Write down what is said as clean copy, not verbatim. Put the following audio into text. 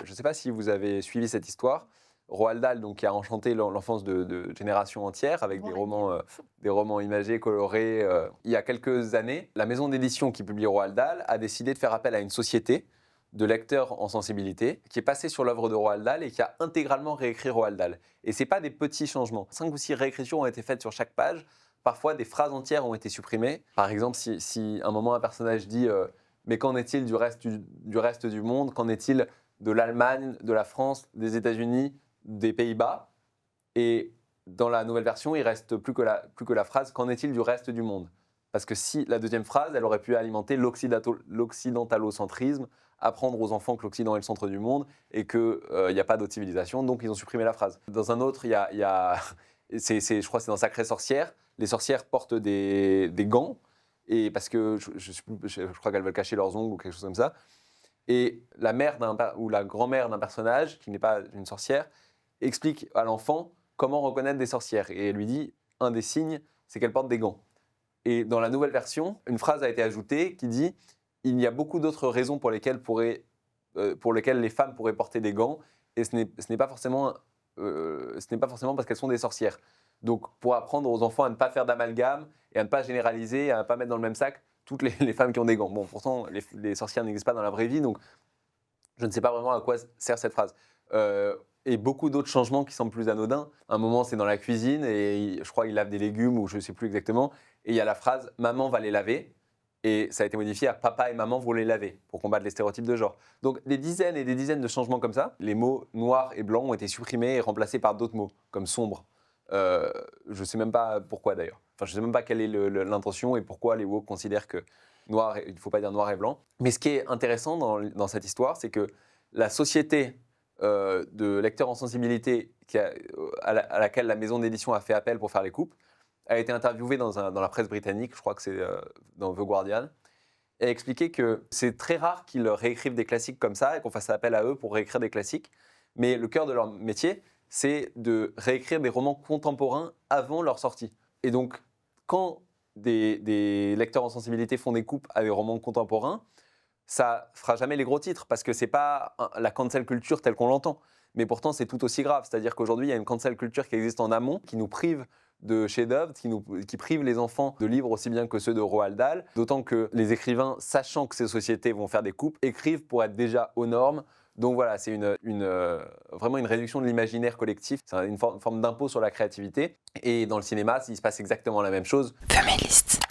Je ne sais pas si vous avez suivi cette histoire. Roald Dahl, donc, qui a enchanté l'enfance de générations entières avec des romans imagés, colorés. Il y a quelques années, la maison d'édition qui publie Roald Dahl a décidé de faire appel à une société de lecteurs en sensibilité qui est passée sur l'œuvre de Roald Dahl et qui a intégralement réécrit Roald Dahl. Et ce n'est pas des petits changements. 5 ou 6 réécritures ont été faites sur chaque page. Parfois, des phrases entières ont été supprimées. Par exemple, si à un moment un personnage dit mais qu'en est-il du reste du monde? Qu'en est-il de l'Allemagne, de la France, des États-Unis, des Pays-Bas? Et dans la nouvelle version, il ne reste plus que la phrase « Qu'en est-il du reste du monde ?» Parce que si la deuxième phrase, elle aurait pu alimenter l'occidentalocentrisme, apprendre aux enfants que l'Occident est le centre du monde et qu'il n'y a pas d'autre civilisation, donc ils ont supprimé la phrase. Dans un autre, je crois que c'est dans Sacrée Sorcière, les sorcières portent des gants, et parce que je crois qu'elles veulent cacher leurs ongles ou quelque chose comme ça. Et la mère ou la grand-mère d'un personnage, qui n'est pas une sorcière, explique à l'enfant comment reconnaître des sorcières. Et elle lui dit, un des signes, c'est qu'elles portent des gants. Et dans la nouvelle version, une phrase a été ajoutée qui dit « Il y a beaucoup d'autres raisons pour lesquelles les femmes pourraient porter des gants, et ce n'est pas forcément parce qu'elles sont des sorcières. » Donc, pour apprendre aux enfants à ne pas faire d'amalgame et à ne pas généraliser, à ne pas mettre dans le même sac toutes les femmes qui ont des gants. Bon, pourtant, les sorcières n'existent pas dans la vraie vie, donc je ne sais pas vraiment à quoi sert cette phrase. Et beaucoup d'autres changements qui semblent plus anodins. Un moment, c'est dans la cuisine, et je crois qu'il lave des légumes, ou je ne sais plus exactement, et il y a la phrase « Maman va les laver », et ça a été modifié à « Papa et maman vont les laver », pour combattre les stéréotypes de genre. Donc, des dizaines et des dizaines de changements comme ça. Les mots noir et blanc ont été supprimés et remplacés par d'autres mots, comme sombre. Je ne sais même pas pourquoi d'ailleurs. Enfin, je ne sais même pas quelle est l'intention et pourquoi les woke considèrent que il ne faut pas dire noir et blanc. Mais ce qui est intéressant dans cette histoire, c'est que la société de lecteurs en sensibilité à laquelle la maison d'édition a fait appel pour faire les coupes a été interviewée dans la presse britannique, je crois que c'est dans The Guardian, et a expliqué que c'est très rare qu'ils réécrivent des classiques comme ça et qu'on fasse appel à eux pour réécrire des classiques. Mais le cœur de leur métier, c'est de réécrire des romans contemporains avant leur sortie. Et donc, quand des lecteurs en sensibilité font des coupes à des romans contemporains, ça fera jamais les gros titres, parce que c'est pas la cancel culture telle qu'on l'entend. Mais pourtant, c'est tout aussi grave. C'est-à-dire qu'aujourd'hui, il y a une cancel culture qui existe en amont, qui nous prive de chefs-d'œuvre, qui prive les enfants de livres aussi bien que ceux de Roald Dahl. D'autant que les écrivains, sachant que ces sociétés vont faire des coupes, écrivent pour être déjà aux normes. Donc voilà, c'est vraiment une réduction de l'imaginaire collectif. C'est une forme d'impôt sur la créativité. Et dans le cinéma, il se passe exactement la même chose. Feministe.